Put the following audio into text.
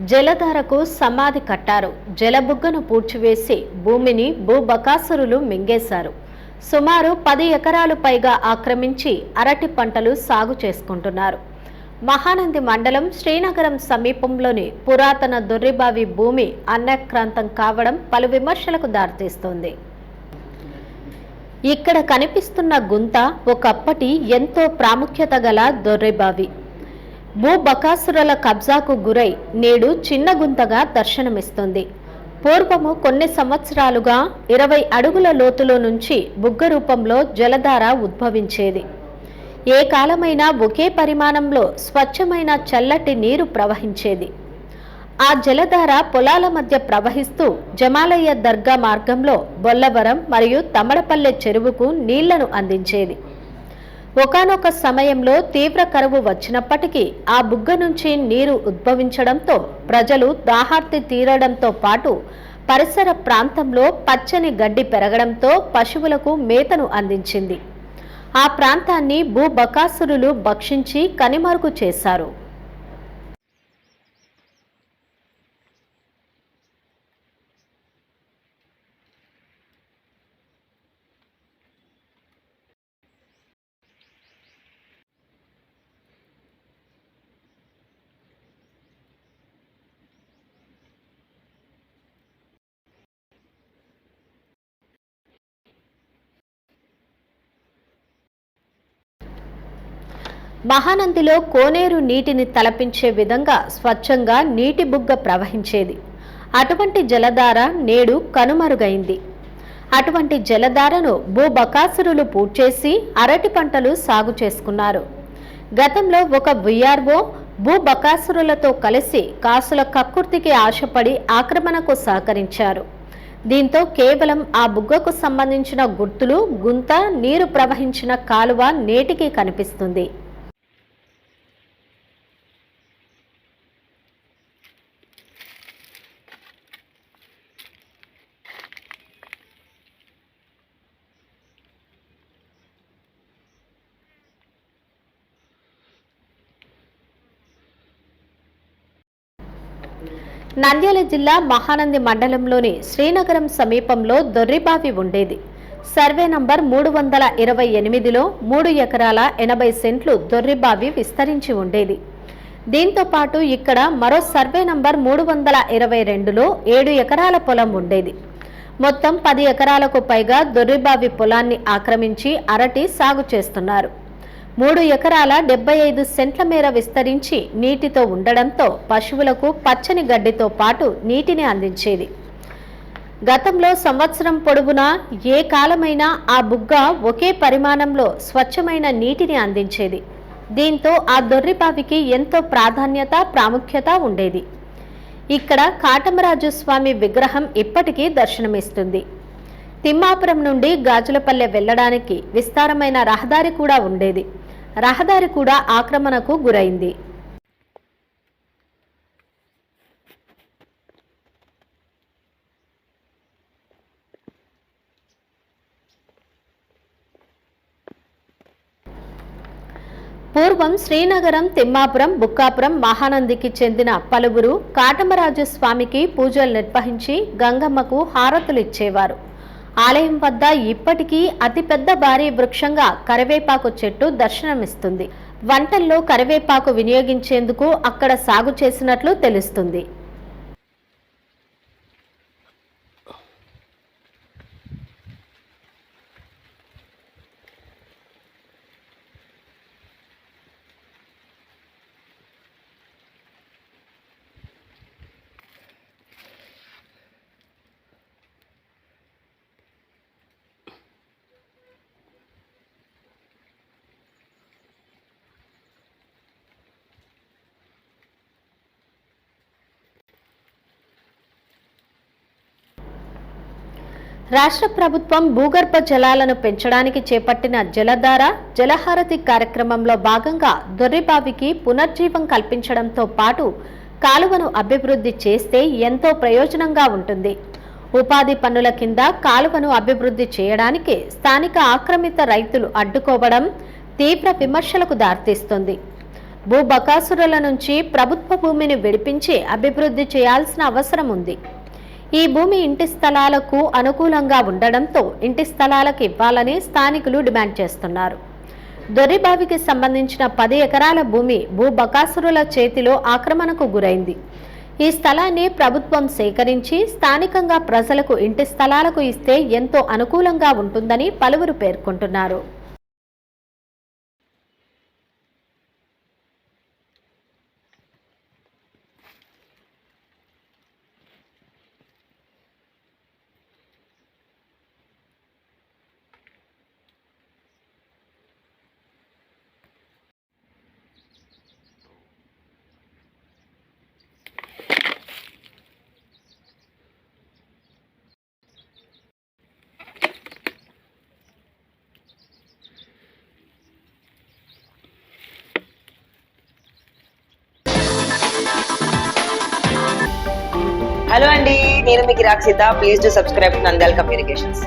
జలధారకు సమాధి కట్టారు. జలబుగ్గను పూడ్చివేసి భూమిని భూబకాసురులు మింగేశారు. సుమారు 10 ఎకరాలు పైగా ఆక్రమించి అరటి పంటలు సాగు చేసుకుంటున్నారు. మహానంది మండలం శ్రీనగరం సమీపంలోని పురాతన దొర్రిబావి భూమి అన్యాక్రాంతం కావడం పలు విమర్శలకు దారితీస్తోంది. ఇక్కడ కనిపిస్తున్న గుంత ఒకప్పటి ఎంతో ప్రాముఖ్యత గల దొర్రిబావి భూబకాసురుల కబ్జాకు గురై నేడు చిన్న గుంతగా దర్శనమిస్తుంది. పూర్వము కొన్ని సంవత్సరాలుగా 20 అడుగుల లోతులో నుంచి బుగ్గ రూపంలో జలధార ఉద్భవించేది. ఏ కాలమైనా ఒకే పరిమాణంలో స్వచ్ఛమైన చల్లటి నీరు ప్రవహించేది. ఆ జలధార పొలాల మధ్య ప్రవహిస్తూ జమాలయ్య దర్గా మార్గంలో బొల్లవరం మరియు తమడపల్లె చెరువుకు నీళ్లను అందించేది. ఒకానొక సమయంలో తీవ్ర కరువు వచ్చినప్పటికీ ఆ బుగ్గ నుంచి నీరు ఉద్భవించడంతో ప్రజలు దాహార్తి తీరడంతో పాటు పరిసర ప్రాంతంలో పచ్చని గడ్డి పెరగడంతో పశువులకు మేతను అందించింది. ఆ ప్రాంతాన్ని భూబకాసురులు భక్షించి కనుమరుగు చేశారు. మహానందిలో కోనేరు నీటిని తలపించే విధంగా స్వచ్ఛంగా నీటి బుగ్గ ప్రవహించేది. అటువంటి జలధార నేడు కనుమరుగైంది. అటువంటి జలధారను భూబకాసురులు పూడ్చేసి అరటి పంటలు సాగు చేసుకున్నారు. గతంలో ఒక విఆర్ఓ భూబకాసురులతో కలిసి కాసుల కక్కుర్తికి ఆశపడి ఆక్రమణకు సహకరించారు. దీంతో కేవలం ఆ బుగ్గకు సంబంధించిన గుర్తులు, గుంత, నీరు ప్రవహించిన కాలువ నేటికి కనిపిస్తుంది. నంద్యాల జిల్లా మహానంది మండలంలోని శ్రీనగరం సమీపంలో దొర్రిబావి ఉండేది. సర్వే నంబర్ 328లో 3 ఎకరాల 80 సెంట్లు దొర్రిబావి విస్తరించి ఉండేది. దీంతో పాటు ఇక్కడ మరో సర్వే నంబర్ 322లో 7 ఎకరాల పొలం ఉండేది. మొత్తం 10 ఎకరాలకు పైగా దొర్రిబావి పొలాన్ని ఆక్రమించి అరటి సాగు చేస్తున్నారు. 3 ఎకరాల 75 సెంట్ల మేర విస్తరించి నీటితో ఉండడంతో పశువులకు పచ్చని గడ్డితో పాటు నీటిని అందించేది. గతంలో సంవత్సరం పొడవునా ఏ కాలమైనా ఆ బుగ్గ ఒకే పరిమాణంలో స్వచ్ఛమైన నీటిని అందించేది. దీంతో ఆ దొర్రిబావికి ఎంతో ప్రాధాన్యత, ప్రాముఖ్యత ఉండేది. ఇక్కడ కాటమరాజు స్వామి విగ్రహం ఇప్పటికీ దర్శనమిస్తుంది. తిమ్మాపురం నుండి గాజులపల్లె వెళ్లడానికి విస్తారమైన రహదారి కూడా ఉండేది. రహదారి కూడా ఆక్రమణకు గురైంది. పూర్వం శ్రీనగరం, తిమ్మాపురం, బుక్కాపురం, మహానందికి చెందిన పలువురు కాటమరాజు స్వామికి పూజలు నిర్వహించి గంగమ్మకు హారతులు ఇచ్చేవారు. ఆలయం వద్ద ఇప్పటికీ అతిపెద్ద భారీ వృక్షంగా కరివేపాకు చెట్టు దర్శనమిస్తుంది. వంటల్లో కరివేపాకు వినియోగించేందుకు అక్కడ సాగు చేసినట్లు తెలుస్తుంది. రాష్ట్ర ప్రభుత్వం భూగర్భ జలాలను పెంచడానికి చేపట్టిన జలధార, జలహారతి కార్యక్రమంలో భాగంగా దొర్రిబావికి పునర్జీవం కల్పించడంతో పాటు కాలువను అభివృద్ధి చేస్తే ఎంతో ప్రయోజనంగా ఉంటుంది. ఉపాధి పన్నుల కింద కాలువను అభివృద్ధి చేయడానికి స్థానిక ఆక్రమిత రైతులు అడ్డుకోవడం తీవ్ర విమర్శలకు దారితీస్తుంది. భూబకాసురుల నుంచి ప్రభుత్వ భూమిని విడిపించి అభివృద్ధి చేయాల్సిన అవసరం ఉంది. ఈ భూమి ఇంటి స్థలాలకు అనుకూలంగా ఉండడంతో ఇంటి స్థలాలకు ఇవ్వాలని స్థానికులు డిమాండ్ చేస్తున్నారు. దొర్రిబావికి సంబంధించిన 10 ఎకరాల భూమి భూబకాసురుల చేతిలో ఆక్రమణకు గురైంది. ఈ స్థలాన్ని ప్రభుత్వం సేకరించి స్థానికంగా ప్రజలకు ఇంటి స్థలాలకు ఇస్తే ఎంతో అనుకూలంగా ఉంటుందని పలువురు పేర్కొంటున్నారు. హలో అండి, నేను మీ గిరాక్ Sita. Please do subscribe to Nandyala communications.